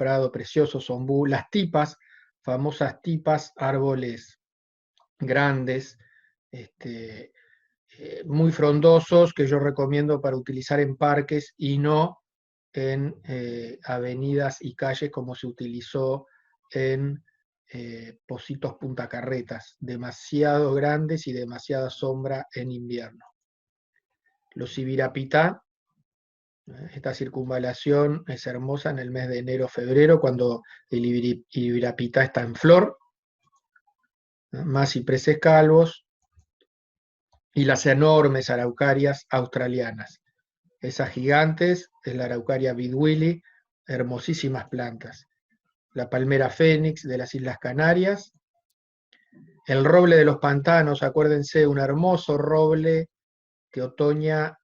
prado preciosos, ombú, las tipas, famosas tipas, árboles grandes, muy frondosos, que yo recomiendo para utilizar en parques y no en avenidas y calles como se utilizó en Pocitos Punta Carretas, demasiado grandes y demasiada sombra en invierno. Los ibirapitá, esta circunvalación es hermosa en el mes de enero-febrero, cuando el ibirapitá está en flor, más cipreses calvos, y las enormes araucarias australianas. Esas gigantes es la araucaria bidwilli, hermosísimas plantas. La palmera fénix de las Islas Canarias. El roble de los pantanos, acuérdense, un hermoso roble que otoña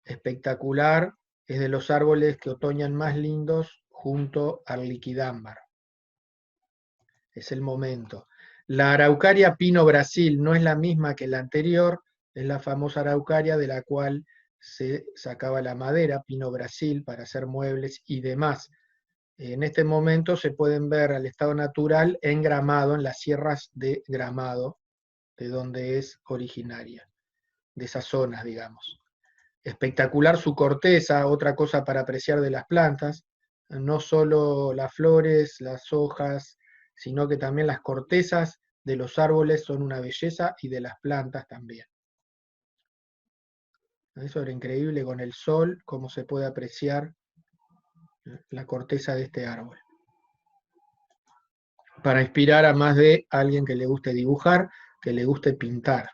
espectacular, es de los árboles que otoñan más lindos junto al liquidámbar. Es el momento. La araucaria Pino Brasil no es la misma que la anterior, es la famosa araucaria de la cual se sacaba la madera, Pino Brasil, para hacer muebles y demás. En este momento se pueden ver al estado natural en Gramado, en las sierras de Gramado, de donde es originaria, de esas zonas, digamos. Espectacular su corteza, otra cosa para apreciar de las plantas, no solo las flores, las hojas, sino que también las cortezas de los árboles son una belleza y de las plantas también. Eso era increíble con el sol, cómo se puede apreciar la corteza de este árbol. Para inspirar a más de alguien que le guste dibujar, que le guste pintar.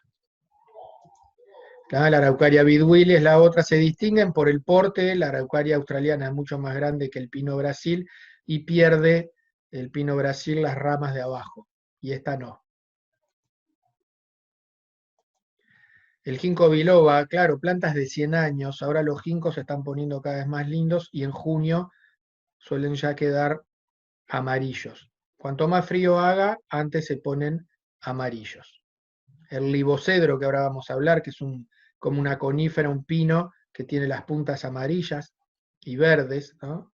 La araucaria bidwilli es la otra, se distinguen por el porte, la araucaria australiana es mucho más grande que el pino brasil y pierde el pino brasil las ramas de abajo, y esta no. El ginkgo biloba, claro, plantas de 100 años, ahora los ginkgos se están poniendo cada vez más lindos y en junio suelen ya quedar amarillos. Cuanto más frío haga, antes se ponen amarillos. El libocedro, que ahora vamos a hablar, que es como una conífera, un pino que tiene las puntas amarillas y verdes, ¿no?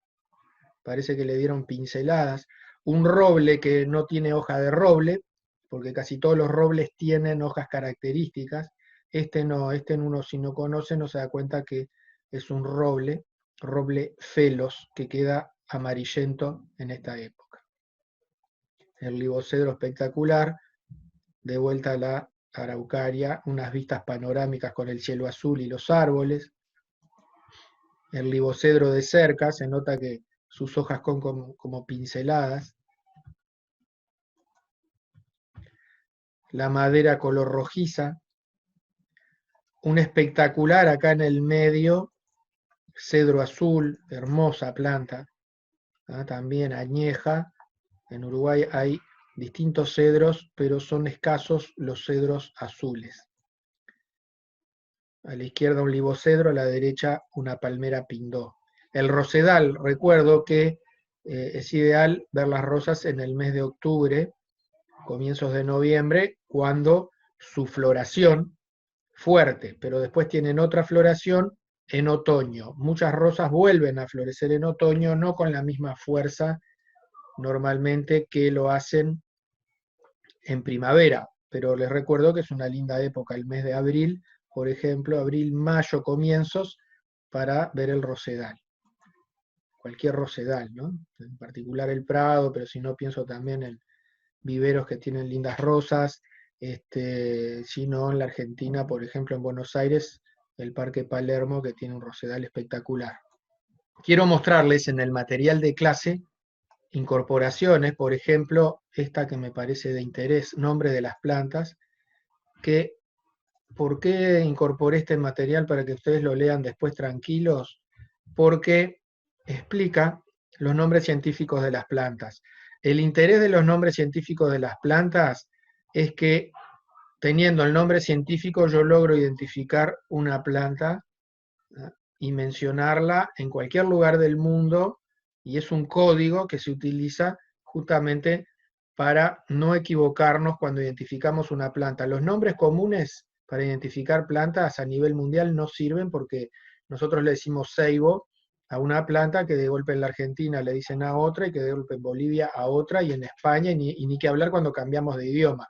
Parece que le dieron pinceladas. Un roble que no tiene hoja de roble, porque casi todos los robles tienen hojas características. Este no, este uno si no conoce no se da cuenta que es un roble felos, que queda amarillento en esta época. El libocedro espectacular, de vuelta a la araucaria, unas vistas panorámicas con el cielo azul y los árboles. El libocedro de cerca, se nota que sus hojas son como pinceladas. La madera color rojiza. Un espectacular acá en el medio, cedro azul, hermosa planta, también añeja. En Uruguay hay distintos cedros, pero son escasos los cedros azules. A la izquierda un libocedro, a la derecha una palmera pindó. El rosedal, recuerdo que es ideal ver las rosas en el mes de octubre, comienzos de noviembre, cuando su floración fuerte, pero después tienen otra floración en otoño. Muchas rosas vuelven a florecer en otoño, no con la misma fuerza normalmente que lo hacen en primavera, pero les recuerdo que es una linda época, el mes de abril, por ejemplo, abril, mayo, comienzos, para ver el rosedal. Cualquier rosedal, ¿no? En particular el prado, pero si no pienso también en viveros que tienen lindas rosas, si no en la Argentina, por ejemplo en Buenos Aires, el Parque Palermo, que tiene un rosedal espectacular. Quiero mostrarles en el material de clase incorporaciones, por ejemplo, esta que me parece de interés, nombre de las plantas, que ¿por qué incorporé este material para que ustedes lo lean después tranquilos? Porque explica los nombres científicos de las plantas. El interés de los nombres científicos de las plantas es que teniendo el nombre científico yo logro identificar una planta y mencionarla en cualquier lugar del mundo, y es un código que se utiliza justamente para no equivocarnos cuando identificamos una planta. Los nombres comunes para identificar plantas a nivel mundial no sirven porque nosotros le decimos ceibo a una planta que de golpe en la Argentina le dicen a otra y que de golpe en Bolivia a otra y en España y ni que hablar cuando cambiamos de idioma.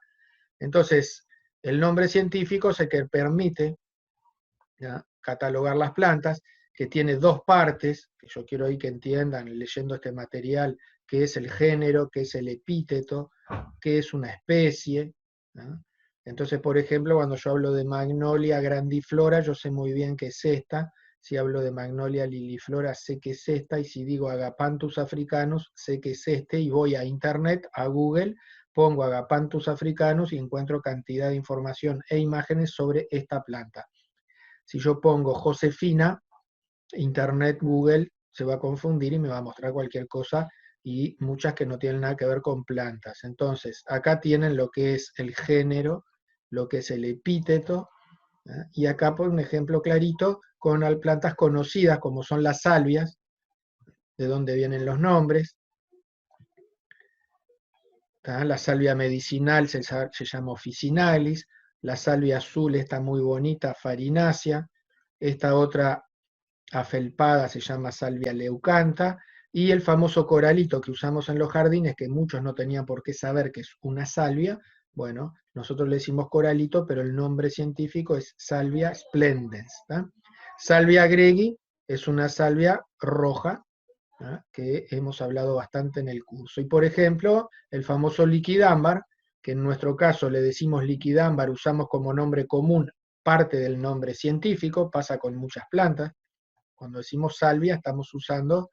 Entonces, el nombre científico es el que permite, ¿ya?, catalogar las plantas, que tiene dos partes, que yo quiero ahí que entiendan leyendo este material, que es el género, que es el epíteto, que es una especie, ¿ya? Entonces, por ejemplo, cuando yo hablo de Magnolia grandiflora, yo sé muy bien que es esta. Si hablo de Magnolia liliflora, sé que es esta. Y si digo Agapanthus africanus, sé que es este. Y voy a Internet, a Google, pongo Agapanthus africanus y encuentro cantidad de información e imágenes sobre esta planta. Si yo pongo Josefina, Internet, Google, se va a confundir y me va a mostrar cualquier cosa y muchas que no tienen nada que ver con plantas. Entonces, acá tienen lo que es el género, lo que es el epíteto, ¿eh? Y acá por un ejemplo clarito con plantas conocidas como son las salvias, de donde vienen los nombres. ¿Tá? La salvia medicinal se llama officinalis, la salvia azul está muy bonita, farinacia, esta otra afelpada se llama salvia leucanta, y el famoso coralito que usamos en los jardines, que muchos no tenían por qué saber que es una salvia, bueno, nosotros le decimos coralito, pero el nombre científico es Salvia splendens. ¿Tá? Salvia greggi es una salvia roja, ¿tá?, que hemos hablado bastante en el curso. Y por ejemplo, el famoso liquidámbar, que en nuestro caso le decimos liquidámbar, usamos como nombre común parte del nombre científico, pasa con muchas plantas. Cuando decimos salvia estamos usando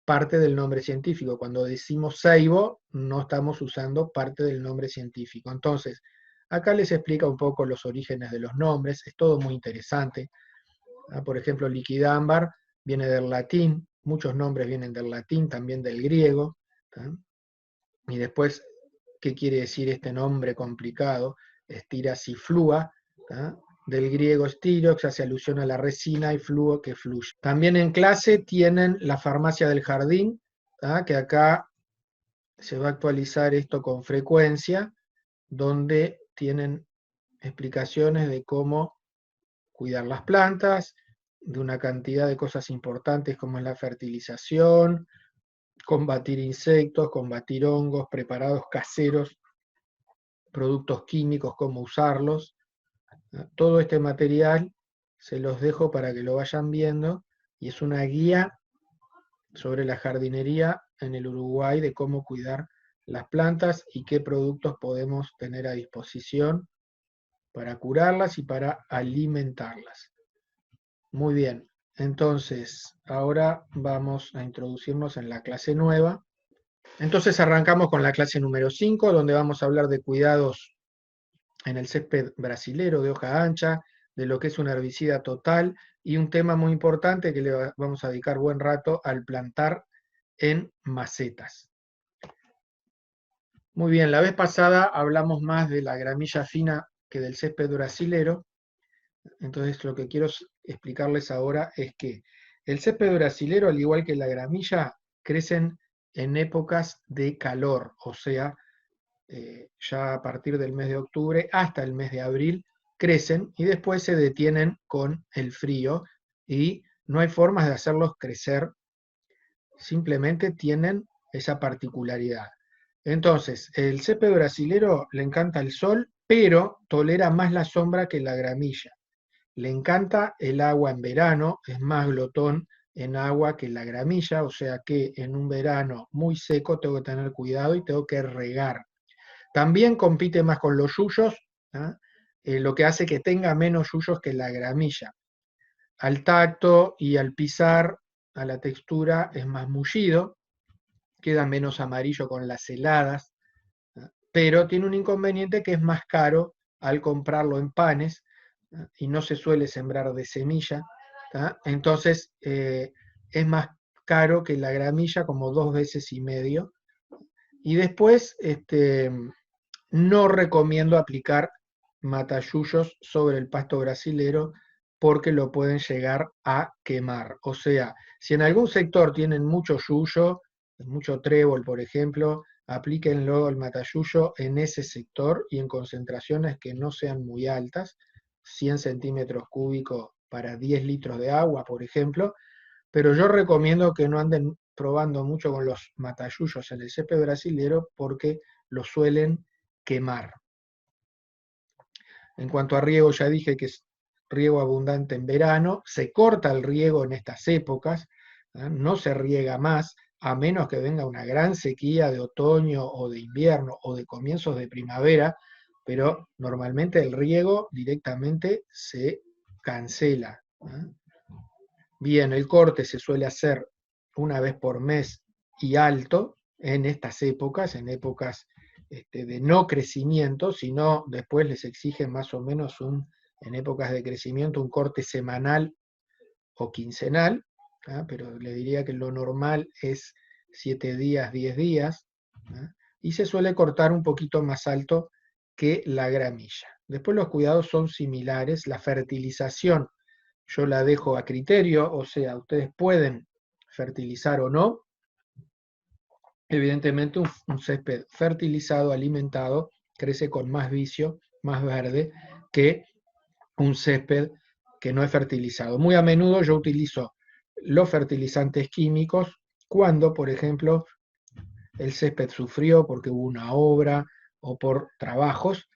parte del nombre científico. Cuando decimos ceibo no estamos usando parte del nombre científico. Entonces, acá les explica un poco los orígenes de los nombres, es todo muy interesante. Por ejemplo, liquidámbar viene del latín, muchos nombres vienen del latín, también del griego. ¿Tá? Y después, ¿qué quiere decir este nombre complicado? Styraciflua, ¿tá?, del griego styrox, hace alusión a la resina, y fluo, que fluye. También en clase tienen la farmacia del jardín, ¿tá?, que acá se va a actualizar esto con frecuencia, donde tienen explicaciones de cómo cuidar las plantas, de una cantidad de cosas importantes como es la fertilización, combatir insectos, combatir hongos, preparados caseros, productos químicos, cómo usarlos. Todo este material se los dejo para que lo vayan viendo y es una guía sobre la jardinería en el Uruguay, de cómo cuidar las plantas y qué productos podemos tener a disposición para curarlas y para alimentarlas. Muy bien, entonces ahora vamos a introducirnos en la clase nueva. Entonces arrancamos con la clase número 5, donde vamos a hablar de cuidados en el césped brasilero de hoja ancha, de lo que es un herbicida total, y un tema muy importante que le vamos a dedicar buen rato al plantar en macetas. Muy bien, la vez pasada hablamos más de la gramilla fina que del césped brasilero, entonces lo que quiero explicarles ahora es que el césped brasilero, al igual que la gramilla, crecen en épocas de calor, o sea, ya a partir del mes de octubre hasta el mes de abril crecen y después se detienen con el frío y no hay formas de hacerlos crecer, simplemente tienen esa particularidad. Entonces, el césped brasilero le encanta el sol, pero tolera más la sombra que la gramilla. Le encanta el agua en verano, es más glotón en agua que la gramilla, o sea que en un verano muy seco tengo que tener cuidado y tengo que regar. También compite más con los yuyos, ¿ah? Lo que hace que tenga menos yuyos que la gramilla. Al tacto y al pisar, a la textura es más mullido, queda menos amarillo con las heladas, ¿ah? Pero tiene un inconveniente que es más caro al comprarlo en panes, ¿ah? Y no se suele sembrar de semilla, ¿ah? Entonces es más caro que la gramilla como 2 veces y medio. Y después, no recomiendo aplicar matayuyos sobre el pasto brasilero porque lo pueden llegar a quemar. O sea, si en algún sector tienen mucho yuyo, mucho trébol, por ejemplo, aplíquenlo el matayuyo en ese sector y en concentraciones que no sean muy altas, 100 centímetros cúbicos para 10 litros de agua, por ejemplo, pero yo recomiendo que no anden probando mucho con los matayuyos en el césped brasilero porque lo suelen quemar. En cuanto a riego, ya dije que es riego abundante en verano, se corta el riego en estas épocas, no se riega más, a menos que venga una gran sequía de otoño o de invierno o de comienzos de primavera, pero normalmente el riego directamente se cancela. Bien, el corte se suele hacer una vez por mes y alto en estas épocas, en épocas de no crecimiento, sino después les exigen más o menos en épocas de crecimiento un corte semanal o quincenal, pero le diría que lo normal es 7 días, 10 días, y se suele cortar un poquito más alto que la gramilla. Después los cuidados son similares, la fertilización yo la dejo a criterio, o sea, ustedes pueden fertilizar o no. Evidentemente un césped fertilizado, alimentado, crece con más vicio, más verde, que un césped que no es fertilizado. Muy a menudo yo utilizo los fertilizantes químicos cuando, por ejemplo, el césped sufrió porque hubo una obra o por trabajos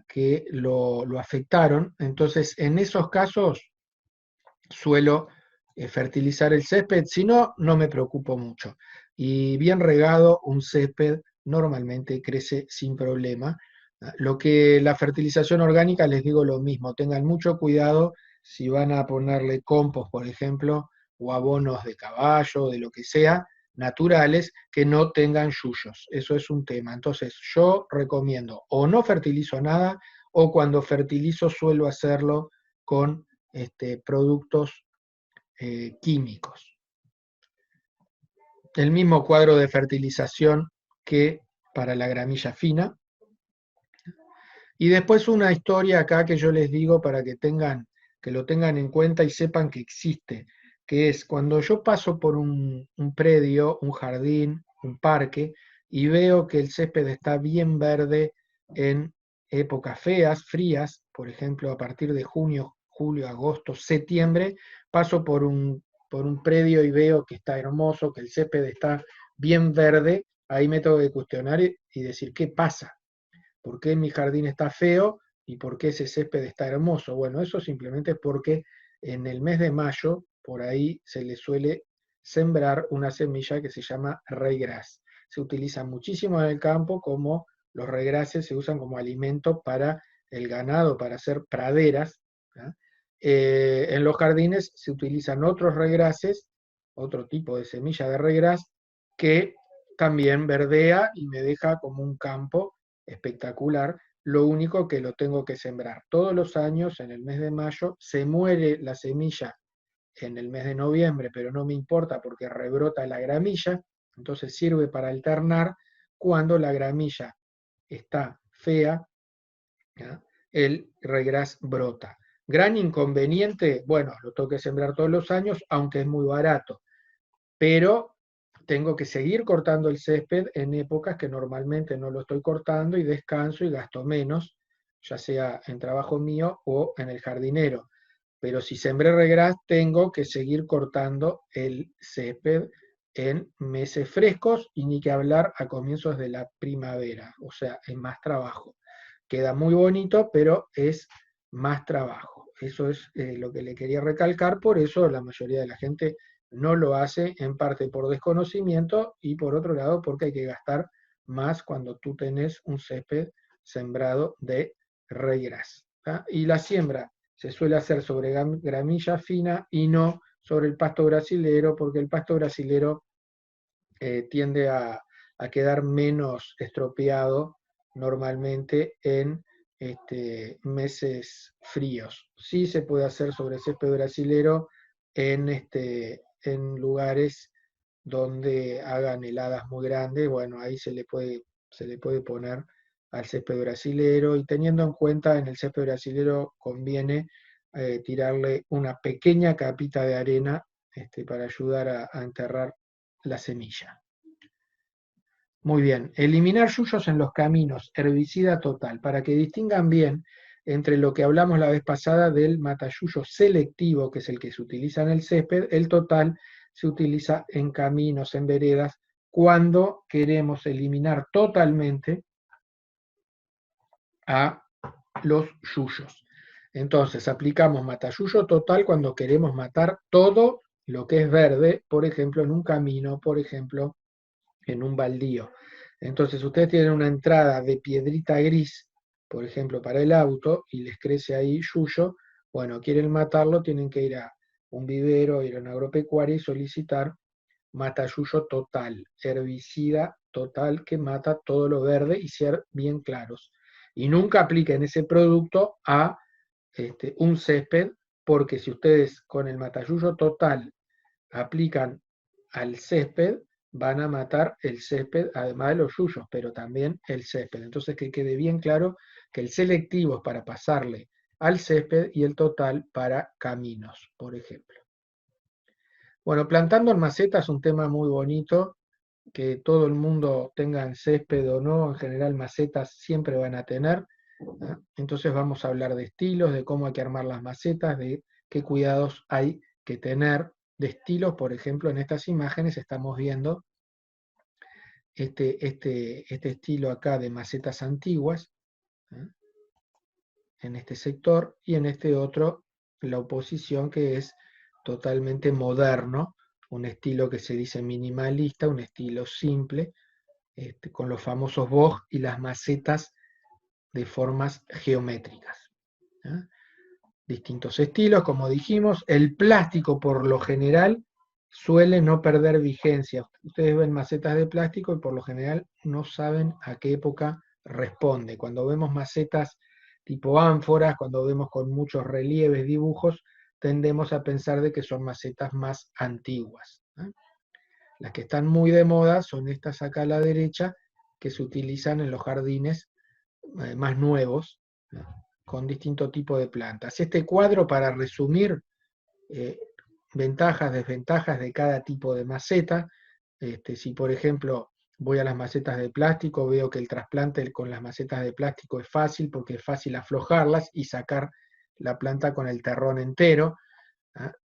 que lo afectaron. Entonces, en esos casos suelo fertilizar el césped, si no, no me preocupo mucho. Y bien regado, un césped normalmente crece sin problema. Lo que la fertilización orgánica, les digo lo mismo, tengan mucho cuidado si van a ponerle compost, por ejemplo, o abonos de caballo, de lo que sea, naturales, que no tengan yuyos. Eso es un tema. Entonces, yo recomiendo o no fertilizo nada, o cuando fertilizo suelo hacerlo con productos químicos. El mismo cuadro de fertilización que para la gramilla fina. Y después una historia acá que yo les digo para que lo tengan en cuenta y sepan que existe, que es cuando yo paso por un predio, un jardín, un parque, y veo que el césped está bien verde en épocas feas, frías, por ejemplo, a partir de junio, julio, agosto, septiembre, paso por un predio y veo que está hermoso, que el césped está bien verde, ahí me tengo que cuestionar y decir, ¿qué pasa? ¿Por qué mi jardín está feo y por qué ese césped está hermoso? Bueno, eso simplemente es porque en el mes de mayo, por ahí se le suele sembrar una semilla que se llama ryegrass. Se utiliza muchísimo en el campo como los ryegrasses se usan como alimento para el ganado, para hacer praderas. En los jardines se utilizan otros ryegrasses, otro tipo de semilla de ryegrass, que también verdea y me deja como un campo espectacular. Lo único que lo tengo que sembrar todos los años en el mes de mayo. Se muere la semilla en el mes de noviembre, pero no me importa porque rebrota la gramilla. Entonces sirve para alternar cuando la gramilla está fea, ¿ya? El ryegrass brota. Gran inconveniente, bueno, lo tengo que sembrar todos los años, aunque es muy barato, pero tengo que seguir cortando el césped en épocas que normalmente no lo estoy cortando y descanso y gasto menos, ya sea en trabajo mío o en el jardinero. Pero si sembré regras, tengo que seguir cortando el césped en meses frescos y ni que hablar a comienzos de la primavera, o sea, es más trabajo. Queda muy bonito, pero es más trabajo. Eso es lo que le quería recalcar, por eso la mayoría de la gente no lo hace, en parte por desconocimiento y por otro lado porque hay que gastar más cuando tú tenés un césped sembrado de ryegrass. Y la siembra se suele hacer sobre gramilla fina y no sobre el pasto brasilero, porque el pasto brasilero tiende a quedar menos estropeado normalmente en meses fríos. Sí se puede hacer sobre césped brasilero en lugares donde hagan heladas muy grandes. Bueno, ahí se le puede poner al césped brasilero y teniendo en cuenta en el césped brasilero conviene tirarle una pequeña capita de arena para ayudar a enterrar la semilla. Muy bien, eliminar yuyos en los caminos, herbicida total. Para que distingan bien, entre lo que hablamos la vez pasada del matayuyo selectivo, que es el que se utiliza en el césped, el total se utiliza en caminos, en veredas, cuando queremos eliminar totalmente a los yuyos. Entonces, aplicamos matayuyo total cuando queremos matar todo lo que es verde, por ejemplo, en un camino, por ejemplo, en un baldío. Entonces, ustedes tienen una entrada de piedrita gris, por ejemplo, para el auto, y les crece ahí yuyo. Bueno, quieren matarlo, tienen que ir a un vivero, ir a una agropecuaria y solicitar matayuyo total, herbicida total que mata todo lo verde y ser bien claros. Y nunca apliquen ese producto a un césped, porque si ustedes con el matayuyo total aplican al césped, van a matar el césped, además de los yuyos, pero también el césped. Entonces que quede bien claro que el selectivo es para pasarle al césped y el total para caminos, por ejemplo. Bueno, plantando en maceta es un tema muy bonito, que todo el mundo tenga en césped o no, en general macetas siempre van a tener. Entonces vamos a hablar de estilos, de cómo hay que armar las macetas, de qué cuidados hay que tener de estilos. Por ejemplo, en estas imágenes estamos viendo este estilo acá de macetas antiguas, ¿eh? En este sector, y en este otro la oposición, que es totalmente moderno, un estilo que se dice minimalista, un estilo simple, con los famosos boj y las macetas de formas geométricas, ¿eh? Distintos estilos, como dijimos. El plástico por lo general suele no perder vigencia. Ustedes ven macetas de plástico y por lo general no saben a qué época responde. Cuando vemos macetas tipo ánforas, cuando vemos con muchos relieves, dibujos, tendemos a pensar de que son macetas más antiguas, ¿eh? Las que están muy de moda son estas acá a la derecha, que se utilizan en los jardines más nuevos, ¿no?, con distinto tipo de plantas. Este cuadro, para resumir eh, ventajas, desventajas de cada tipo de maceta. Si por ejemplo voy a las macetas de plástico, veo que el trasplante con las macetas de plástico es fácil, porque es fácil aflojarlas y sacar la planta con el terrón entero.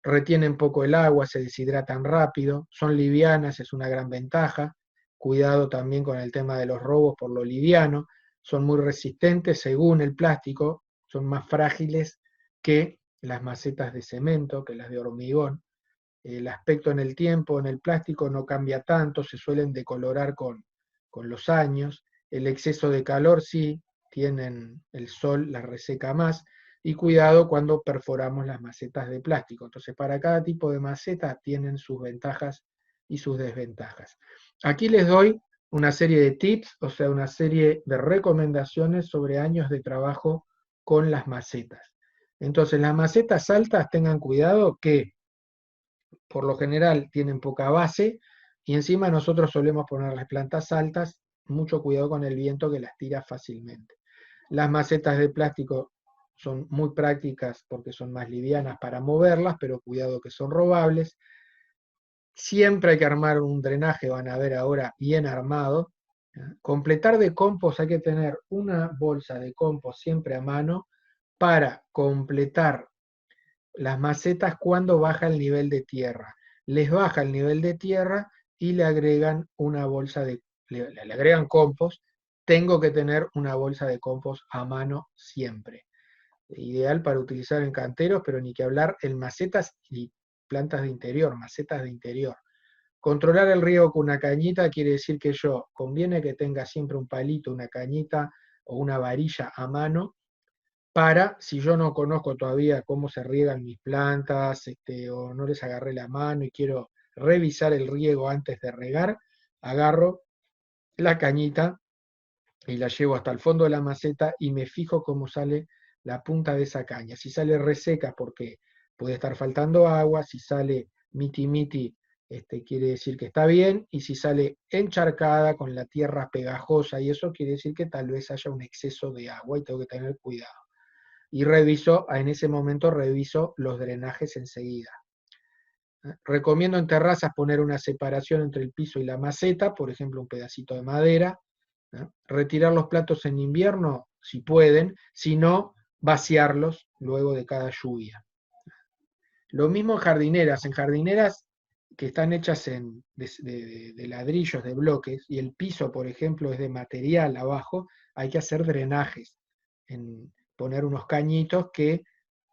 Retienen poco el agua, se deshidratan rápido, son livianas, es una gran ventaja. Cuidado también con el tema de los robos por lo liviano. Son muy resistentes según el plástico, son más frágiles que las macetas de cemento, que las de hormigón. El aspecto en el tiempo, en el plástico, no cambia tanto, se suelen decolorar con los años. El exceso de calor sí, tienen el sol, las reseca más. Y cuidado cuando perforamos las macetas de plástico. Entonces, para cada tipo de maceta tienen sus ventajas y sus desventajas. Aquí les doy una serie de tips, o sea, una serie de recomendaciones sobre años de trabajo con las macetas. Entonces, las macetas altas, tengan cuidado que por lo general tienen poca base, y encima nosotros solemos ponerles plantas altas, mucho cuidado con el viento que las tira fácilmente. Las macetas de plástico son muy prácticas porque son más livianas para moverlas, pero cuidado que son robables. Siempre hay que armar un drenaje, van a ver ahora, bien armado. Completar de compost, hay que tener una bolsa de compost siempre a mano para completar las macetas cuando baja el nivel de tierra. Les baja el nivel de tierra y le agregan una bolsa le agregan compost. Tengo que tener una bolsa de compost a mano siempre. Ideal para utilizar en canteros, pero ni que hablar en macetas y plantas de interior, macetas de interior. Controlar el riego con una cañita quiere decir que conviene que tenga siempre un palito, una cañita o una varilla a mano, para, si yo no conozco todavía cómo se riegan mis plantas, o no les agarré la mano y quiero revisar el riego antes de regar, agarro la cañita y la llevo hasta el fondo de la maceta y me fijo cómo sale la punta de esa caña. Si sale reseca, porque puede estar faltando agua; si sale miti miti, quiere decir que está bien; y si sale encharcada con la tierra pegajosa y eso, quiere decir que tal vez haya un exceso de agua y tengo que tener cuidado. Y en ese momento reviso los drenajes enseguida. Recomiendo en terrazas poner una separación entre el piso y la maceta, por ejemplo un pedacito de madera. Retirar los platos en invierno, si pueden; si no, vaciarlos luego de cada lluvia. Lo mismo en jardineras que están hechas de ladrillos, de bloques, y el piso, por ejemplo, es de material abajo, hay que hacer drenajes, poner unos cañitos que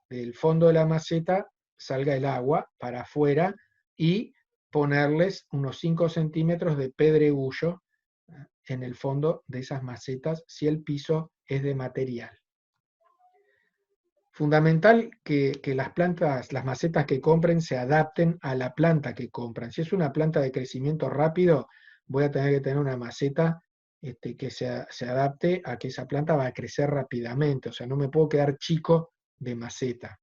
del fondo de la maceta salga el agua para afuera y ponerles unos 5 centímetros de pedregullo en el fondo de esas macetas si el piso es de material. Fundamental que las plantas, las macetas que compren se adapten a la planta que compran. Si es una planta de crecimiento rápido, voy a tener que tener una maceta que se adapte a que esa planta va a crecer rápidamente. O sea, no me puedo quedar chico de maceta.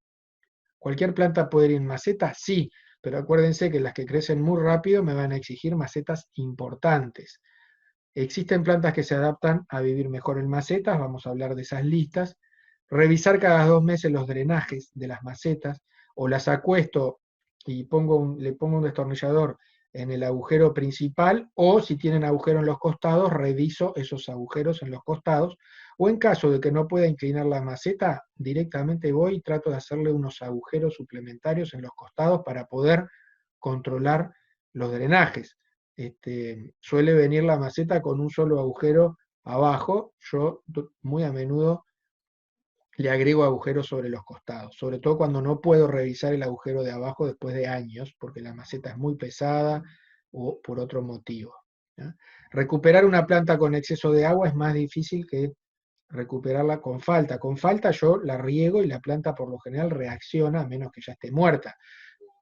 ¿Cualquier planta puede ir en maceta? Sí, pero acuérdense que las que crecen muy rápido me van a exigir macetas importantes. Existen plantas que se adaptan a vivir mejor en macetas, vamos a hablar de esas listas. Revisar cada 2 meses los drenajes de las macetas, o las acuesto y le pongo un destornillador en el agujero principal, o si tienen agujero en los costados, reviso esos agujeros en los costados, o en caso de que no pueda inclinar la maceta, directamente voy y trato de hacerle unos agujeros suplementarios en los costados para poder controlar los drenajes. Suele venir la maceta con un solo agujero abajo, yo muy a menudo le agrego agujeros sobre los costados, sobre todo cuando no puedo revisar el agujero de abajo después de años, porque la maceta es muy pesada o por otro motivo. ¿Ya? Recuperar una planta con exceso de agua es más difícil que recuperarla con falta. Con falta yo la riego y la planta por lo general reacciona, a menos que ya esté muerta.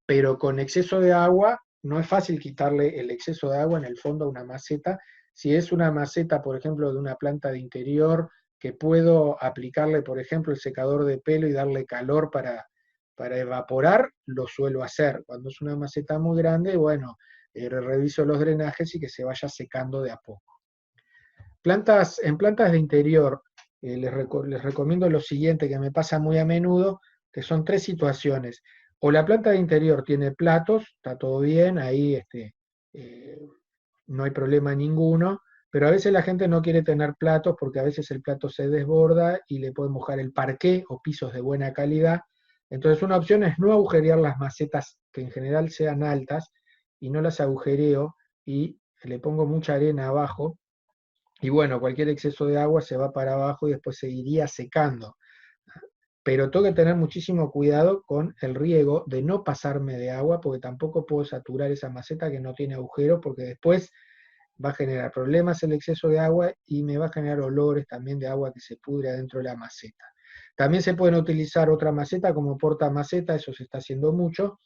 Pero con exceso de agua no es fácil quitarle el exceso de agua en el fondo a una maceta. Si es una maceta, por ejemplo, de una planta de interior, que puedo aplicarle, por ejemplo, el secador de pelo y darle calor para evaporar, lo suelo hacer. Cuando es una maceta muy grande, bueno, reviso los drenajes y que se vaya secando de a poco. En plantas de interior, les recomiendo lo siguiente que me pasa muy a menudo, que son 3 situaciones. O la planta de interior tiene platos, está todo bien, ahí eh, no hay problema ninguno, pero a veces la gente no quiere tener platos porque a veces el plato se desborda y le puede mojar el parqué o pisos de buena calidad. Entonces una opción es no agujerear las macetas que en general sean altas y no las agujereo y le pongo mucha arena abajo y bueno, cualquier exceso de agua se va para abajo y después seguiría secando. Pero tengo que tener muchísimo cuidado con el riego de no pasarme de agua, porque tampoco puedo saturar esa maceta que no tiene agujero, porque después va a generar problemas el exceso de agua y me va a generar olores también de agua que se pudre adentro de la maceta. También se pueden utilizar otra maceta como porta maceta, eso se está haciendo mucho.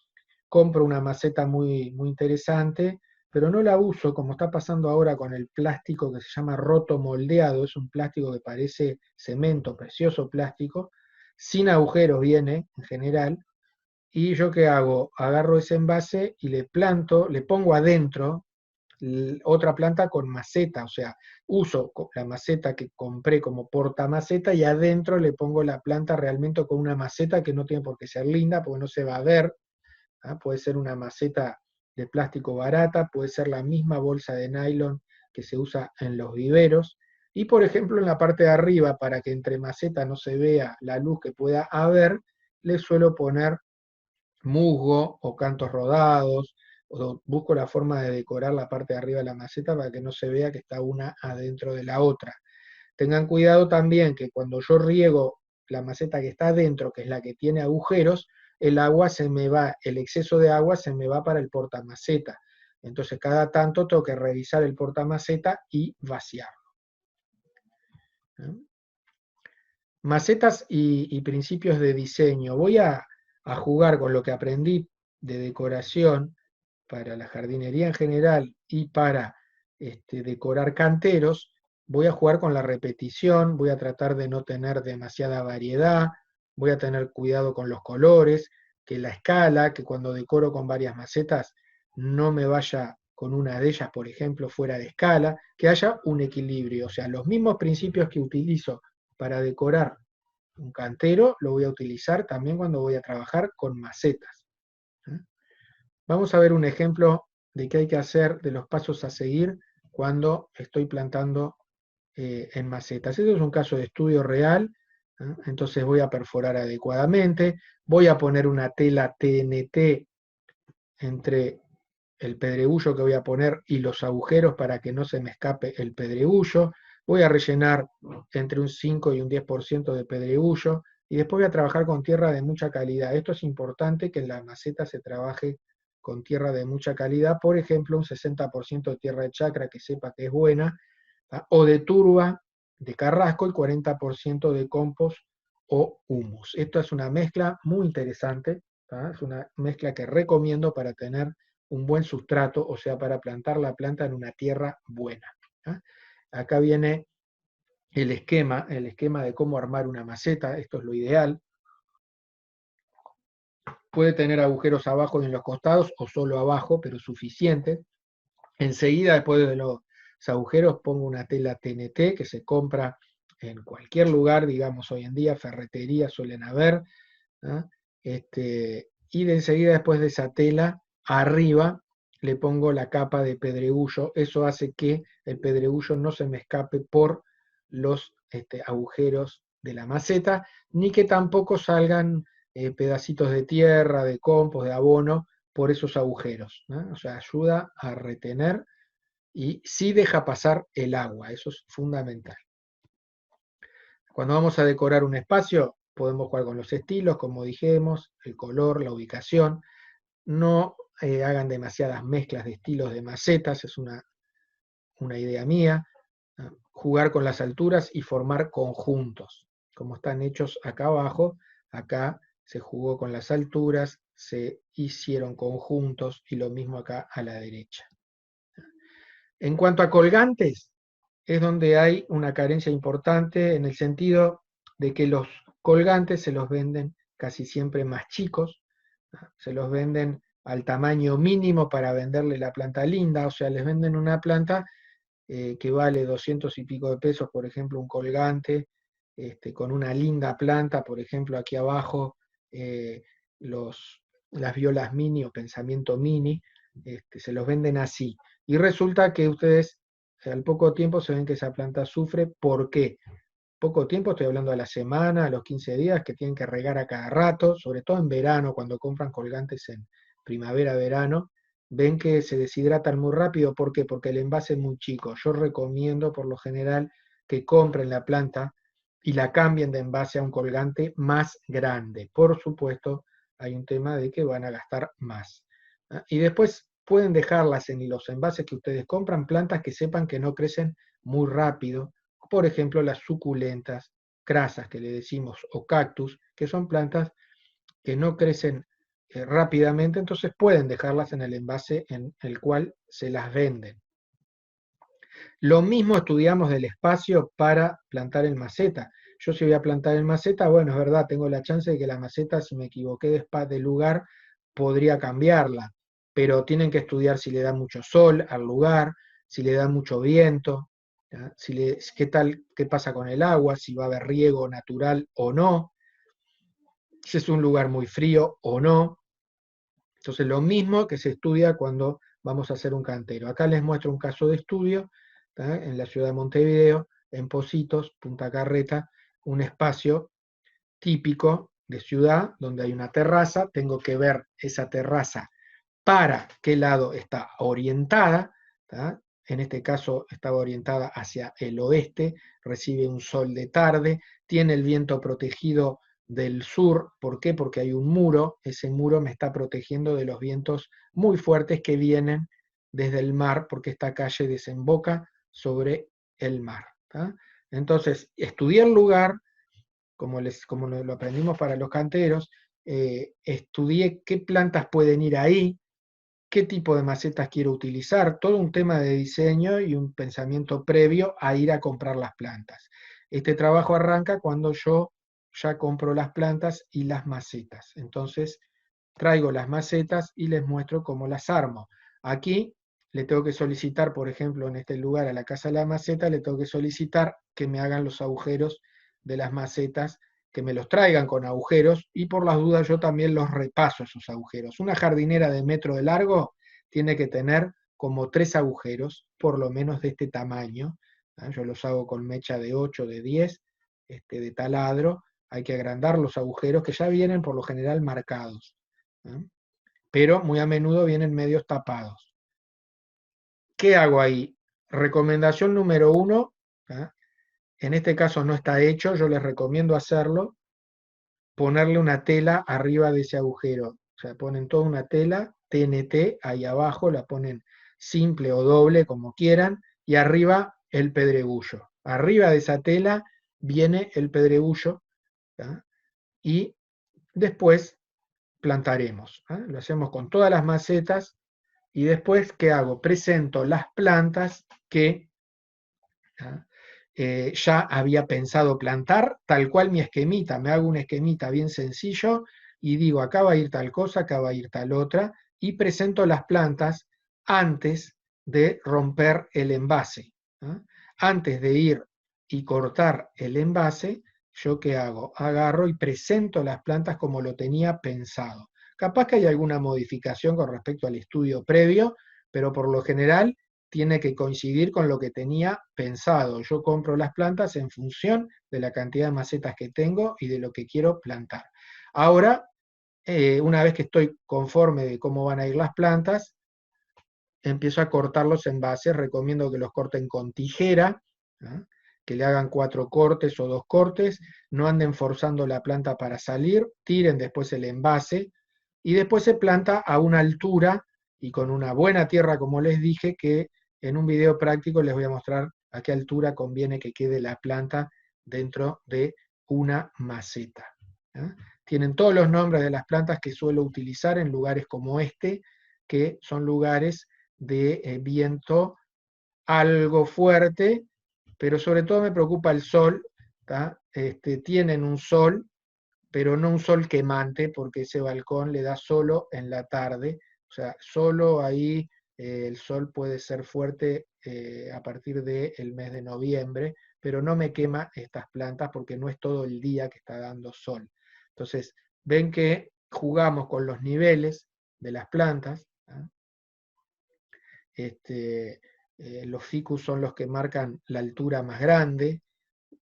Compro una maceta muy, muy interesante, pero no la uso como está pasando ahora con el plástico que se llama roto moldeado, es un plástico que parece cemento, precioso plástico, sin agujeros viene en general, y yo qué hago, agarro ese envase y le planto, le pongo adentro otra planta con maceta, o sea, uso la maceta que compré como portamaceta y adentro le pongo la planta realmente con una maceta que no tiene por qué ser linda, porque no se va a ver. Puede ser una maceta de plástico barata, puede ser la misma bolsa de nylon que se usa en los viveros. Y por ejemplo, en la parte de arriba, para que entre maceta no se vea la luz que pueda haber, le suelo poner musgo o cantos rodados, o busco la forma de decorar la parte de arriba de la maceta para que no se vea que está una adentro de la otra. Tengan cuidado también que cuando yo riego la maceta que está adentro, que es la que tiene agujeros, el agua se me va, el exceso de agua se me va para el portamaceta. Entonces cada tanto tengo que revisar el portamaceta y vaciarlo. Macetas y principios de diseño. Voy a jugar con lo que aprendí de decoración para la jardinería en general y para decorar canteros. Voy a jugar con la repetición, voy a tratar de no tener demasiada variedad, voy a tener cuidado con los colores, que la escala, que cuando decoro con varias macetas no me vaya con una de ellas, por ejemplo, fuera de escala, que haya un equilibrio, o sea, los mismos principios que utilizo para decorar un cantero, lo voy a utilizar también cuando voy a trabajar con macetas. Vamos a ver un ejemplo de qué hay que hacer, de los pasos a seguir cuando estoy plantando en macetas. Este es un caso de estudio real Entonces voy a perforar adecuadamente, voy a poner una tela TNT entre el pedregullo que voy a poner y los agujeros para que no se me escape el pedregullo. Voy a rellenar entre un 5 y un 10% de pedregullo y después voy a trabajar con tierra de mucha calidad. Esto es importante que en la maceta se trabaje con tierra de mucha calidad, por ejemplo, un 60% de tierra de chacra que sepa que es buena, o de turba de carrasco y 40% de compost o humus. Esto es una mezcla muy interesante, es una mezcla que recomiendo para tener un buen sustrato, o sea, para plantar la planta en una tierra buena. Acá viene el esquema de cómo armar una maceta, esto es lo ideal. Puede tener agujeros abajo y en los costados o solo abajo, pero suficiente. Enseguida, después de los agujeros, pongo una tela TNT que se compra en cualquier lugar, digamos hoy en día, ferreterías suelen haber, ¿no? Y de enseguida, después de esa tela, arriba le pongo la capa de pedregullo. Eso hace que el pedregullo no se me escape por los agujeros de la maceta, ni que tampoco salgan pedacitos de tierra, de compost, de abono, por esos agujeros, ¿no? O sea, ayuda a retener y sí deja pasar el agua, eso es fundamental. Cuando vamos a decorar un espacio, podemos jugar con los estilos, como dijimos, el color, la ubicación. No hagan demasiadas mezclas de estilos de macetas, es una idea mía. Jugar con las alturas y formar conjuntos, como están hechos acá abajo. Acá se jugó con las alturas, se hicieron conjuntos y lo mismo acá a la derecha. En cuanto a colgantes, es donde hay una carencia importante en el sentido de que los colgantes se los venden casi siempre más chicos, se los venden al tamaño mínimo para venderle la planta linda, o sea, les venden una planta que vale 200 y pico de pesos, por ejemplo, un colgante, con una linda planta, por ejemplo, aquí abajo, eh, las violas mini o pensamiento mini, se los venden así. Y resulta que ustedes al poco tiempo se ven que esa planta sufre. ¿Por qué? Poco tiempo, estoy hablando a la semana, a los 15 días, que tienen que regar a cada rato, sobre todo en verano, cuando compran colgantes en primavera, verano, ven que se deshidratan muy rápido. ¿Por qué? Porque el envase es muy chico. Yo recomiendo por lo general que compren la planta y la cambien de envase a un colgante más grande. Por supuesto, hay un tema de que van a gastar más. Y después pueden dejarlas en los envases que ustedes compran, plantas que sepan que no crecen muy rápido, por ejemplo, las suculentas, crasas que le decimos, o cactus, que son plantas que no crecen rápidamente, entonces pueden dejarlas en el envase en el cual se las venden. Lo mismo estudiamos del espacio para plantar en maceta. Yo si voy a plantar en maceta, bueno, es verdad, tengo la chance de que la maceta, si me equivoqué de lugar, podría cambiarla, pero tienen que estudiar si le da mucho sol al lugar, si le da mucho viento, qué pasa con el agua, si va a haber riego natural o no, si es un lugar muy frío o no. Entonces, lo mismo que se estudia cuando vamos a hacer un cantero. Acá les muestro un caso de estudio, en la ciudad de Montevideo, en Pocitos, Punta Carreta, un espacio típico de ciudad donde hay una terraza. Tengo que ver esa terraza para qué lado está orientada. En este caso estaba orientada hacia el oeste, recibe un sol de tarde, tiene el viento protegido del sur. ¿Por qué? Porque hay un muro, ese muro me está protegiendo de los vientos muy fuertes que vienen desde el mar, porque esta calle desemboca sobre el mar. Entonces, estudié el lugar, como lo aprendimos para los canteros, estudié qué plantas pueden ir ahí, qué tipo de macetas quiero utilizar, todo un tema de diseño y un pensamiento previo a ir a comprar las plantas. Este trabajo arranca cuando yo ya compro las plantas y las macetas. Entonces, traigo las macetas y les muestro cómo las armo. Aquí le tengo que solicitar, por ejemplo, en este lugar a la casa de la maceta, le tengo que solicitar que me hagan los agujeros de las macetas, que me los traigan con agujeros, y por las dudas yo también los repaso esos agujeros. Una jardinera de metro de largo tiene que tener como 3 agujeros, por lo menos de este tamaño. Yo los hago con mecha de 8, de 10, de taladro, hay que agrandar los agujeros que ya vienen por lo general marcados, ¿eh? Pero muy a menudo vienen medios tapados. ¿Qué hago ahí? Recomendación número 1, ¿eh? En este caso no está hecho, yo les recomiendo hacerlo, ponerle una tela arriba de ese agujero. O sea, ponen toda una tela TNT ahí abajo, la ponen simple o doble, como quieran, y arriba el pedregullo. Arriba de esa tela viene el pedregullo, ¿tá? Y después plantaremos, ¿eh? Lo hacemos con todas las macetas y después, ¿qué hago? Presento las plantas que ya había pensado plantar, tal cual mi esquemita, me hago un esquemita bien sencillo y digo, acá va a ir tal cosa, acá va a ir tal otra, y presento las plantas antes de romper el envase, ¿eh? Antes de ir y cortar el envase, ¿yo qué hago? Agarro y presento las plantas como lo tenía pensado. Capaz que hay alguna modificación con respecto al estudio previo, pero por lo general tiene que coincidir con lo que tenía pensado. Yo compro las plantas en función de la cantidad de macetas que tengo y de lo que quiero plantar. Ahora, una vez que estoy conforme de cómo van a ir las plantas, empiezo a cortar los envases. Recomiendo que los corten con tijera, ¿no? Que le hagan 4 cortes o 2 cortes, no anden forzando la planta para salir, tiren después el envase y después se planta a una altura y con una buena tierra, como les dije, que en un video práctico les voy a mostrar a qué altura conviene que quede la planta dentro de una maceta, ¿eh? Tienen todos los nombres de las plantas que suelo utilizar en lugares como este, que son lugares de viento algo fuerte, pero sobre todo me preocupa el sol, tienen un sol, pero no un sol quemante, porque ese balcón le da solo en la tarde, o sea, solo ahí el sol puede ser fuerte a partir del mes de noviembre, pero no me quema estas plantas porque no es todo el día que está dando sol. Entonces, ven que jugamos con los niveles de las plantas, ¿eh? Los ficus son los que marcan la altura más grande.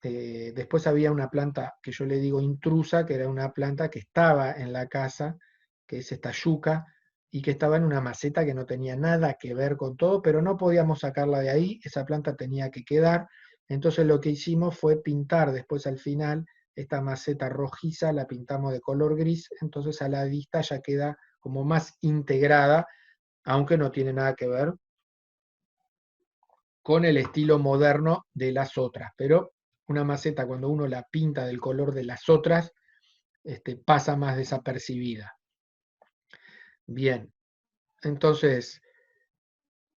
Después había una planta que yo le digo intrusa, que era una planta que estaba en la casa, que es esta yuca, y que estaba en una maceta que no tenía nada que ver con todo, pero no podíamos sacarla de ahí, esa planta tenía que quedar. Entonces lo que hicimos fue pintar después al final esta maceta rojiza, la pintamos de color gris, entonces a la vista ya queda como más integrada, aunque no tiene nada que ver con el estilo moderno de las otras. Pero una maceta, cuando uno la pinta del color de las otras, pasa más desapercibida. Bien, entonces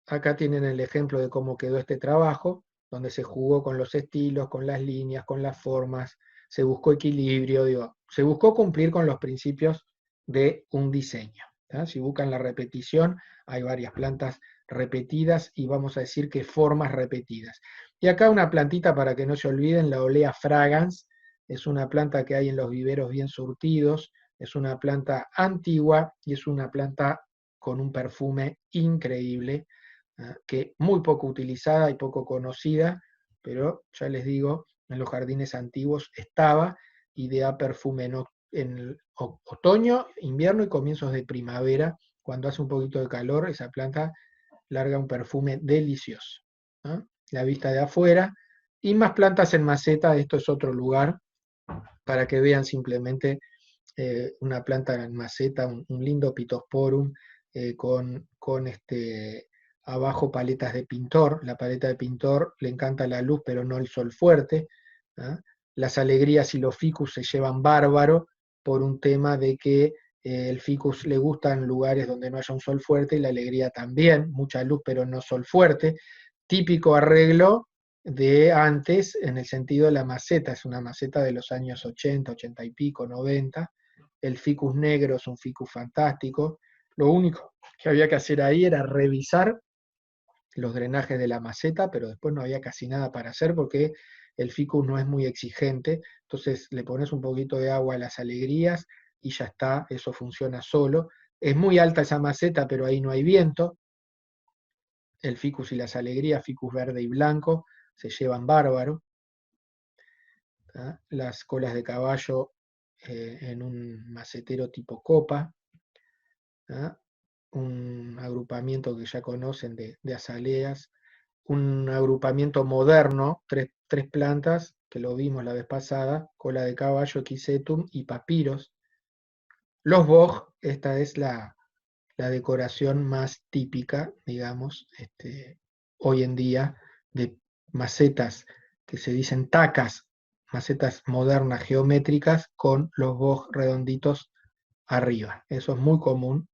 acá tienen el ejemplo de cómo quedó este trabajo, donde se jugó con los estilos, con las líneas, con las formas, se buscó equilibrio, digo, se buscó cumplir con los principios de un diseño, ¿tá? Si buscan la repetición, hay varias plantas repetidas y vamos a decir que formas repetidas. Y acá una plantita para que no se olviden, la Olea fragans, es una planta que hay en los viveros bien surtidos, es una planta antigua y es una planta con un perfume increíble, que muy poco utilizada y poco conocida, pero ya les digo, en los jardines antiguos estaba y da perfume en otoño, invierno y comienzos de primavera. Cuando hace un poquito de calor, esa planta larga un perfume delicioso, ¿no? La vista de afuera. Y más plantas en maceta, esto es otro lugar, para que vean simplemente una planta en maceta, un lindo Pittosporum, con abajo paletas de pintor. La paleta de pintor le encanta la luz, pero no el sol fuerte, ¿ah? Las alegrías y los ficus se llevan bárbaro por un tema de que el ficus le gusta en lugares donde no haya un sol fuerte y la alegría también, mucha luz pero no sol fuerte. Típico arreglo de antes en el sentido de la maceta, es una maceta de los años 80, 80 y pico, 90. El ficus negro es un ficus fantástico. Lo único que había que hacer ahí era revisar los drenajes de la maceta, pero después no había casi nada para hacer porque el ficus no es muy exigente, entonces le pones un poquito de agua a las alegrías y ya está, eso funciona solo. Es muy alta esa maceta, pero ahí no hay viento. El ficus y las alegrías, ficus verde y blanco, se llevan bárbaro. las colas de caballo en un macetero tipo copa, un agrupamiento que ya conocen de azaleas, un agrupamiento moderno, tres plantas, que lo vimos la vez pasada, cola de caballo, Equisetum y papiros. Los boj, esta es la decoración más típica, digamos, hoy en día, de macetas que se dicen tacas, macetas modernas geométricas con los boj redonditos arriba. Eso es muy común.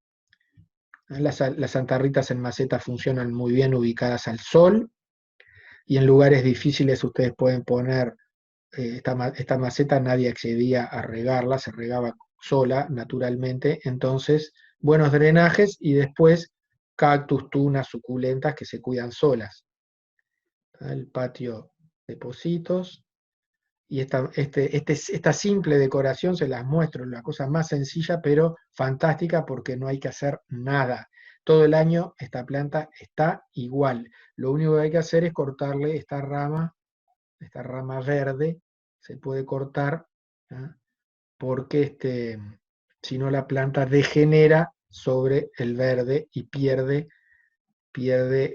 Las santarritas en maceta funcionan muy bien ubicadas al sol, y en lugares difíciles ustedes pueden poner esta maceta, nadie accedía a regarla, se regaba sola naturalmente, entonces buenos drenajes y después cactus, tunas, suculentas que se cuidan solas. El patio de pocitos. Y esta simple decoración se las muestro, la cosa más sencilla, pero fantástica porque no hay que hacer nada. Todo el año esta planta está igual. Lo único que hay que hacer es cortarle esta rama verde, se puede cortar, ¿ah? Porque si no la planta degenera sobre el verde y pierde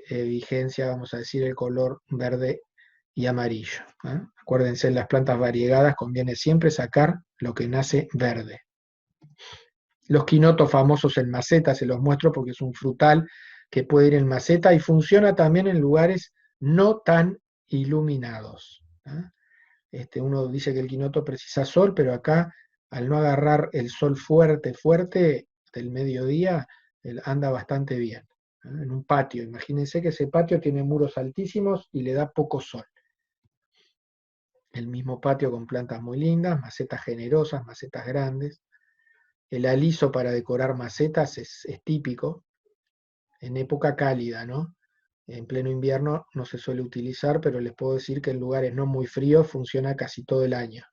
vigencia, vamos a decir, el color verde y amarillo. Acuérdense, en las plantas variegadas conviene siempre sacar lo que nace verde. Los quinotos famosos en maceta se los muestro porque es un frutal que puede ir en maceta y funciona también en lugares no tan iluminados. Uno dice que el quinoto precisa sol, pero acá, al no agarrar el sol fuerte, fuerte del mediodía, anda bastante bien. En un patio, imagínense que ese patio tiene muros altísimos y le da poco sol. El mismo patio con plantas muy lindas, macetas generosas, macetas grandes. El aliso para decorar macetas es típico en época cálida, ¿no? En pleno invierno no se suele utilizar, pero les puedo decir que en lugares no muy fríos funciona casi todo el año.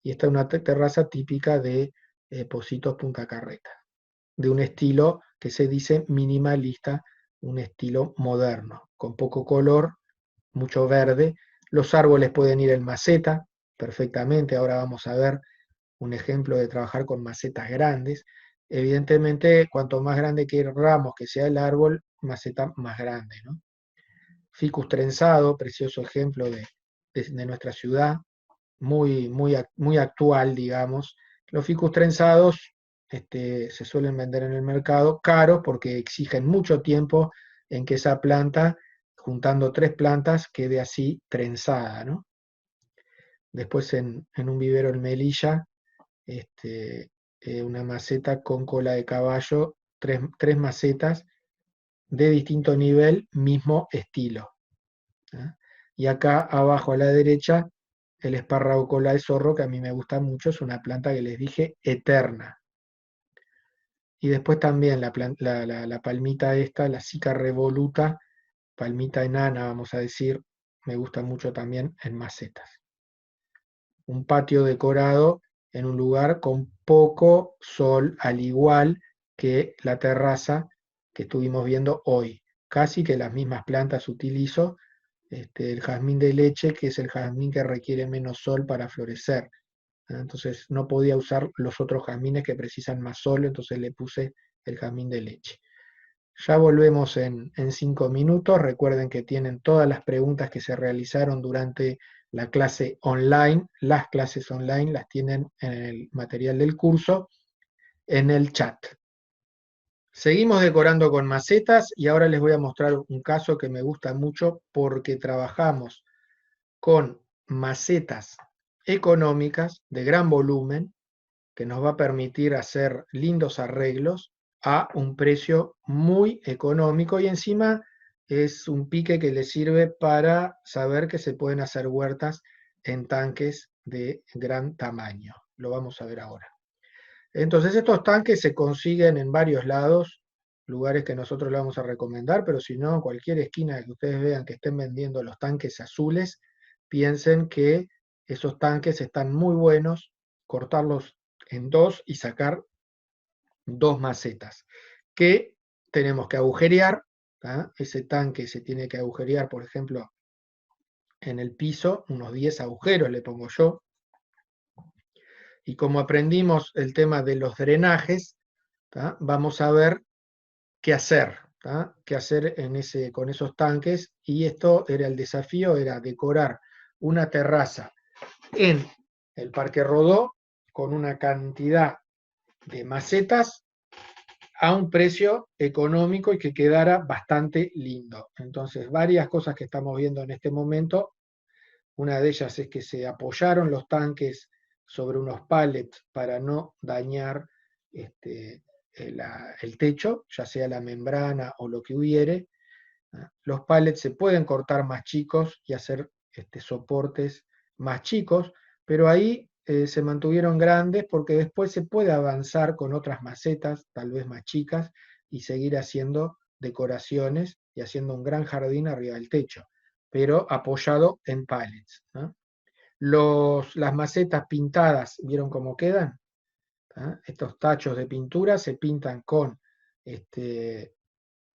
Y esta es una terraza típica de Pocitos Punta Carreta, de un estilo que se dice minimalista, un estilo moderno, con poco color, mucho verde. Los árboles pueden ir en maceta perfectamente. Ahora vamos a ver un ejemplo de trabajar con macetas grandes. Evidentemente, cuanto más grande queramos que sea el árbol, maceta más grande, ¿no? Ficus trenzado, precioso ejemplo de nuestra ciudad, muy actual, digamos. Los ficus trenzados se suelen vender en el mercado caros porque exigen mucho tiempo en que esa planta, juntando tres plantas, quede así trenzada, ¿no? Después en un vivero en Melilla, una maceta con cola de caballo, tres macetas de distinto nivel, mismo estilo. Y acá abajo a la derecha, el espárrago cola de zorro, que a mí me gusta mucho, es una planta que les dije eterna. Y después también la palmita esta, la Sica revoluta, palmita enana, vamos a decir, me gusta mucho también en macetas. Un patio decorado en un lugar con poco sol, al igual que la terraza que estuvimos viendo hoy. Casi que las mismas plantas utilizo. El jazmín de leche, que es el jazmín que requiere menos sol para florecer. Entonces no podía usar los otros jazmines que precisan más sol, entonces le puse el jazmín de leche. Ya volvemos en 5 minutos. Recuerden que tienen todas las preguntas que se realizaron durante la clase online. Las clases online las tienen en el material del curso, en el chat. Seguimos decorando con macetas y ahora les voy a mostrar un caso que me gusta mucho porque trabajamos con macetas económicas de gran volumen que nos va a permitir hacer lindos arreglos a un precio muy económico y encima es un pique que le sirve para saber que se pueden hacer huertas en tanques de gran tamaño. Lo vamos a ver ahora. Entonces estos tanques se consiguen en varios lados, lugares que nosotros le vamos a recomendar, pero si no, en cualquier esquina que ustedes vean que estén vendiendo los tanques azules, piensen que esos tanques están muy buenos, cortarlos en dos y sacar dos macetas que tenemos que agujerear. Ese tanque se tiene que agujerear, por ejemplo, en el piso, unos 10 agujeros le pongo yo, Y como aprendimos el tema de los drenajes, ¿tá? Vamos a ver qué hacer, ¿tá? Qué hacer con esos tanques. Y esto era el desafío, era decorar una terraza en el Parque Rodó con una cantidad de macetas a un precio económico y que quedara bastante lindo. Entonces, varias cosas que estamos viendo en este momento. Una de ellas es que se apoyaron los tanques sobre unos pallets para no dañar el techo, ya sea la membrana o lo que hubiere. Los pallets se pueden cortar más chicos y hacer soportes más chicos, pero ahí se mantuvieron grandes porque después se puede avanzar con otras macetas, tal vez más chicas, y seguir haciendo decoraciones y haciendo un gran jardín arriba del techo, pero apoyado en pallets, ¿no? Las macetas pintadas, ¿vieron cómo quedan? ¿Ah? Estos tachos de pintura se pintan con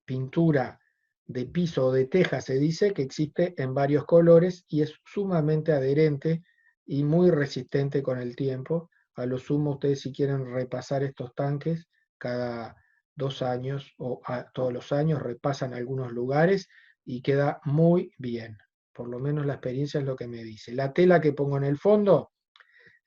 pintura de piso o de teja, se dice, que existe en varios colores y es sumamente adherente y muy resistente con el tiempo. A lo sumo, ustedes si quieren repasar estos tanques cada 2 años o todos los años, repasan algunos lugares y queda muy bien. Por lo menos la experiencia es lo que me dice. La tela que pongo en el fondo,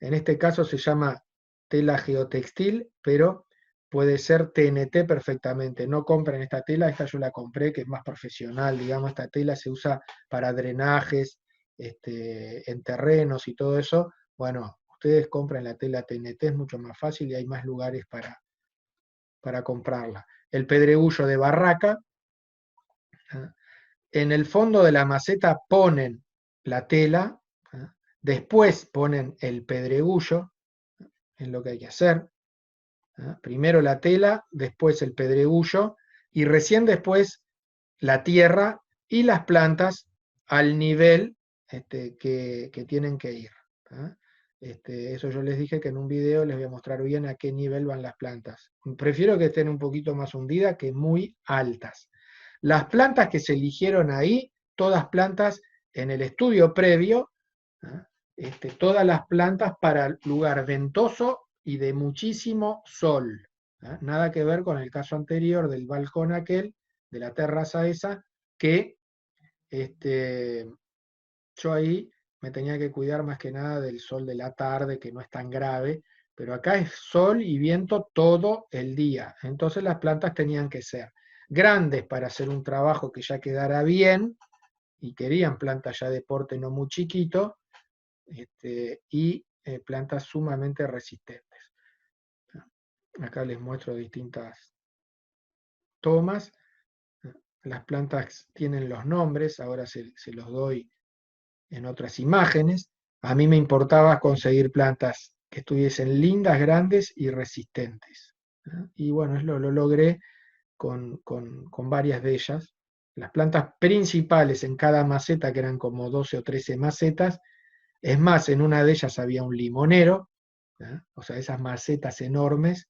en este caso se llama tela geotextil, pero puede ser TNT perfectamente. No compren esta tela, esta yo la compré, que es más profesional, digamos, esta tela se usa para drenajes, en terrenos y todo eso. Bueno, ustedes compren la tela TNT, es mucho más fácil y hay más lugares para comprarla. El pedregullo de barraca, ¿ah? En el fondo de la maceta ponen la tela, ¿ah? Después ponen el pedregullo, es lo que hay que hacer. ¿Ah? Primero la tela, después el pedregullo y recién después la tierra y las plantas al nivel que tienen que ir. ¿Ah? Eso yo les dije que en un video les voy a mostrar bien a qué nivel van las plantas. Prefiero que estén un poquito más hundidas que muy altas. Las plantas que se eligieron ahí, todas plantas en el estudio previo, ¿ah? Todas las plantas para lugar ventoso y de muchísimo sol. ¿Ah? Nada que ver con el caso anterior del balcón aquel, de la terraza esa, que yo ahí me tenía que cuidar más que nada del sol de la tarde, que no es tan grave, pero acá es sol y viento todo el día. Entonces las plantas tenían que ser grandes para hacer un trabajo que ya quedara bien, y querían plantas ya de porte no muy chiquito, y plantas sumamente resistentes. Acá les muestro distintas tomas. Las plantas tienen los nombres, ahora se los doy en otras imágenes. A mí me importaba conseguir plantas que estuviesen lindas, grandes y resistentes. Y bueno, lo logré con varias de ellas. Las plantas principales en cada maceta, que eran como 12 o 13 macetas, es más, en una de ellas había un limonero, o sea, esas macetas enormes,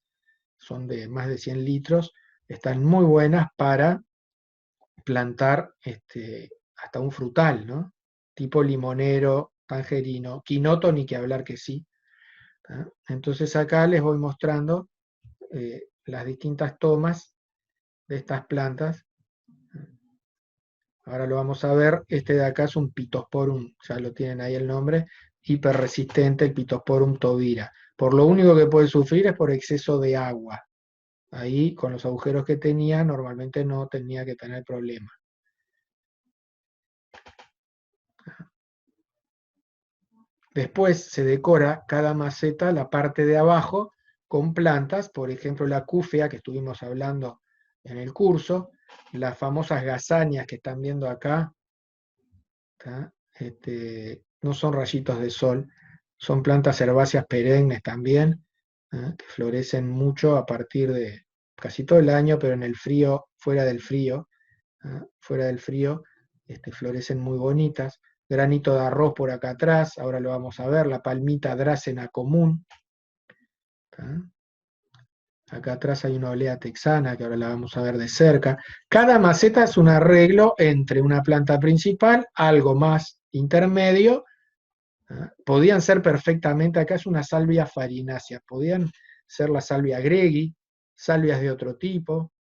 son de más de 100 litros, están muy buenas para plantar hasta un frutal, ¿no? Tipo limonero, tangerino, quinoto, ni que hablar que sí. Entonces acá les voy mostrando las distintas tomas de estas plantas. Ahora lo vamos a ver. Este de acá es un Pittosporum, ya lo tienen ahí el nombre, hiperresistente, el Pittosporum tobira. Por lo único que puede sufrir es por exceso de agua. Ahí, con los agujeros que tenía, normalmente no tenía que tener problema. Después se decora cada maceta, la parte de abajo, con plantas, por ejemplo la cúfea que estuvimos hablando en el curso, las famosas gazanias que están viendo acá, no son rayitos de sol, son plantas herbáceas perennes también, que florecen mucho a partir de casi todo el año, pero en el frío, fuera del frío, florecen muy bonitas. Granito de arroz por acá atrás, ahora lo vamos a ver, la palmita Dracena común. Acá atrás hay una olea texana, que ahora la vamos a ver de cerca. Cada maceta es un arreglo entre una planta principal, algo más intermedio, podían ser perfectamente, acá es una salvia farinácea, podían ser la salvia gregui, salvias de otro tipo,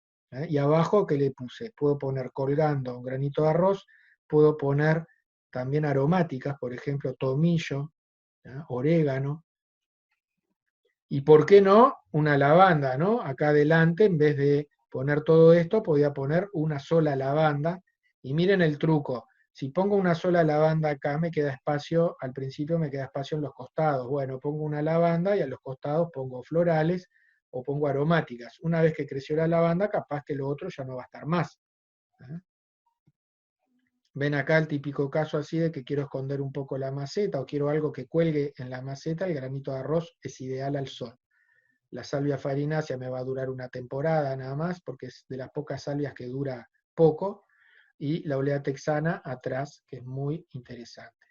y abajo, ¿qué le puse? Puedo poner colgando un granito de arroz, puedo poner también aromáticas, por ejemplo, tomillo, orégano, y por qué no una lavanda, ¿no? Acá adelante, en vez de poner todo esto, podía poner una sola lavanda, y miren el truco, si pongo una sola lavanda acá, me queda espacio, al principio me queda espacio en los costados, bueno, pongo una lavanda y a los costados pongo florales o pongo aromáticas. Una vez que creció la lavanda, capaz que lo otro ya no va a estar más. Ven acá el típico caso así de que quiero esconder un poco la maceta o quiero algo que cuelgue en la maceta, el granito de arroz es ideal al sol. La salvia farinácea me va a durar una temporada nada más, porque es de las pocas salvias que dura poco, y la olea texana atrás, que es muy interesante.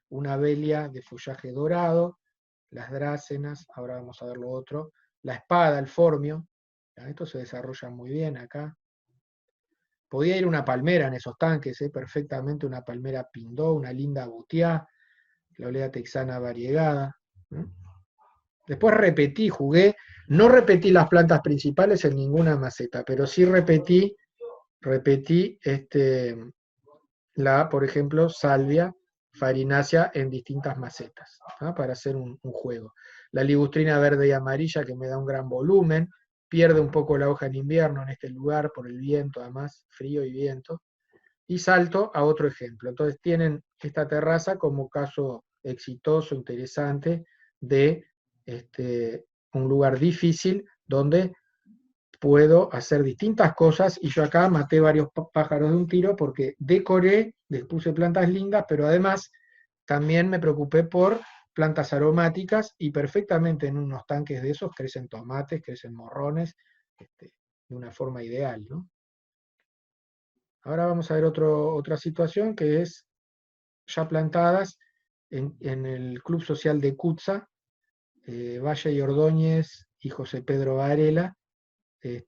Una abelia de follaje dorado, las drácenas, ahora vamos a ver lo otro, la espada, el formio, esto se desarrolla muy bien acá. Podía ir una palmera en esos tanques, perfectamente una palmera pindó, una linda butiá, la olea texana variegada. Después repetí, jugué, no repetí las plantas principales en ninguna maceta, pero sí repetí por ejemplo, salvia farinácea en distintas macetas, para hacer un juego. La ligustrina verde y amarilla que me da un gran volumen, pierde un poco la hoja en invierno en este lugar por el viento, además, frío y viento. Y salto a otro ejemplo. Entonces tienen esta terraza como caso exitoso, interesante, de un lugar difícil donde puedo hacer distintas cosas, y yo acá maté varios pájaros de un tiro porque decoré, les puse plantas lindas, pero además también me preocupé por plantas aromáticas, y perfectamente en unos tanques de esos crecen tomates, crecen morrones, de una forma ideal, ¿no? Ahora vamos a ver otra situación que es ya plantadas en el Club Social de Cutza, Valle y Ordóñez y José Pedro Varela.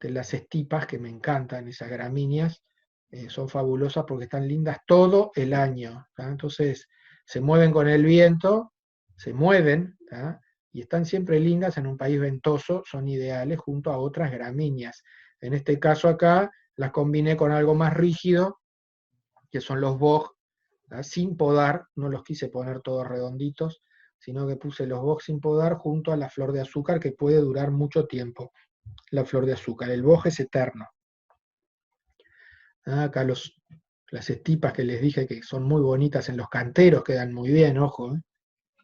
Las estipas, que me encantan, esas gramíneas, son fabulosas porque están lindas todo el año. Entonces se mueven con el viento, se mueven, y están siempre lindas en un país ventoso, son ideales junto a otras gramíneas. En este caso acá las combiné con algo más rígido, que son los boj, sin podar, no los quise poner todos redonditos, sino que puse los boj sin podar junto a la flor de azúcar, que puede durar mucho tiempo. La flor de azúcar, el boj es eterno. Acá las estipas que les dije que son muy bonitas en los canteros, quedan muy bien, ojo,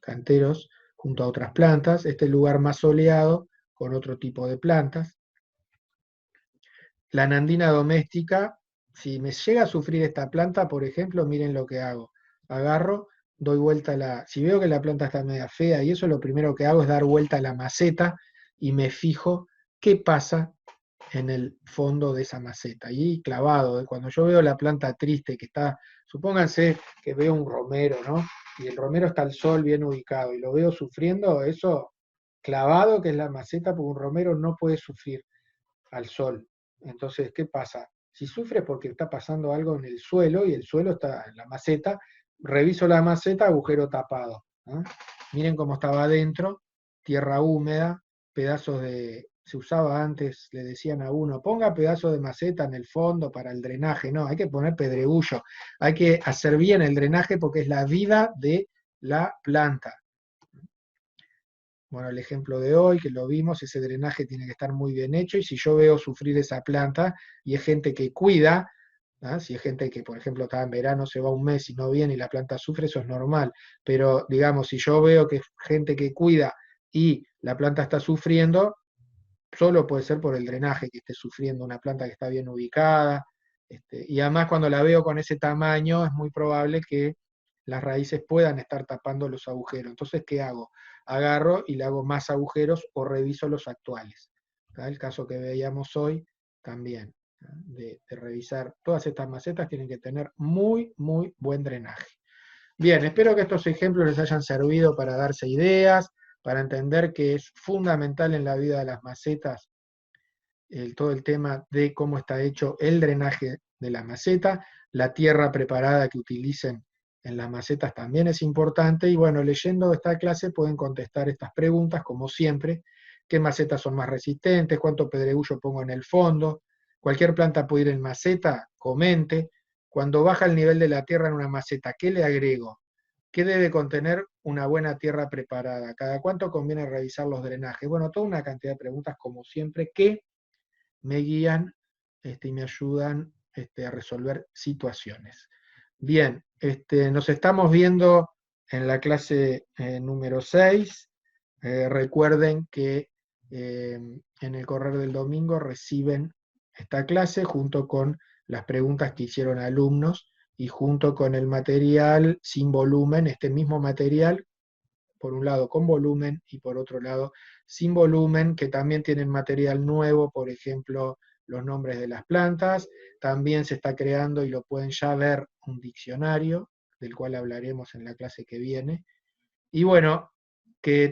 canteros junto a otras plantas. Este lugar más soleado con otro tipo de plantas. La nandina doméstica, si me llega a sufrir esta planta, por ejemplo, miren lo que hago. Agarro, doy vuelta si veo que la planta está media fea, y eso, lo primero que hago es dar vuelta a la maceta y me fijo qué pasa en el fondo de esa maceta. Y clavado, cuando yo veo la planta triste que está, supónganse que veo un romero, ¿no? Y el romero está al sol bien ubicado y lo veo sufriendo, eso clavado que es la maceta, porque un romero no puede sufrir al sol. Entonces, ¿qué pasa? Si sufre es porque está pasando algo en el suelo, y el suelo está en la maceta, reviso la maceta, agujero tapado. Miren cómo estaba adentro, tierra húmeda, pedazos se usaba antes, le decían a uno, ponga pedazos de maceta en el fondo para el drenaje. No, hay que poner pedregullo, hay que hacer bien el drenaje porque es la vida de la planta. Bueno, el ejemplo de hoy, que lo vimos, ese drenaje tiene que estar muy bien hecho, y si yo veo sufrir esa planta, y es gente que cuida, si es gente que, por ejemplo, está en verano, se va un mes y no viene y la planta sufre, eso es normal. Pero, digamos, si yo veo que es gente que cuida y la planta está sufriendo, solo puede ser por el drenaje que esté sufriendo una planta que está bien ubicada. Y además, cuando la veo con ese tamaño, es muy probable que las raíces puedan estar tapando los agujeros. Entonces, ¿qué hago? Agarro y le hago más agujeros o reviso los actuales. El caso que veíamos hoy también, de revisar todas estas macetas, tienen que tener muy, muy buen drenaje. Bien, espero que estos ejemplos les hayan servido para darse ideas, para entender que es fundamental en la vida de las macetas todo el tema de cómo está hecho el drenaje de la maceta, la tierra preparada que utilicen en las macetas también es importante, y bueno, leyendo esta clase pueden contestar estas preguntas, como siempre: ¿qué macetas son más resistentes? ¿Cuánto pedregullo pongo en el fondo? ¿Cualquier planta puede ir en maceta? Comente. Cuando baja el nivel de la tierra en una maceta, ¿qué le agrego? ¿Qué debe contener una buena tierra preparada? ¿Cada cuánto conviene revisar los drenajes? Bueno, toda una cantidad de preguntas, como siempre, que me guían y me ayudan a resolver situaciones. Bien, nos estamos viendo en la clase número 6. Recuerden que en el correr del domingo reciben esta clase junto con las preguntas que hicieron alumnos y junto con el material sin volumen, este mismo material, por un lado con volumen y por otro lado sin volumen, que también tienen material nuevo, por ejemplo, los nombres de las plantas. También se está creando, y lo pueden ya ver, un diccionario, del cual hablaremos en la clase que viene. Y bueno, que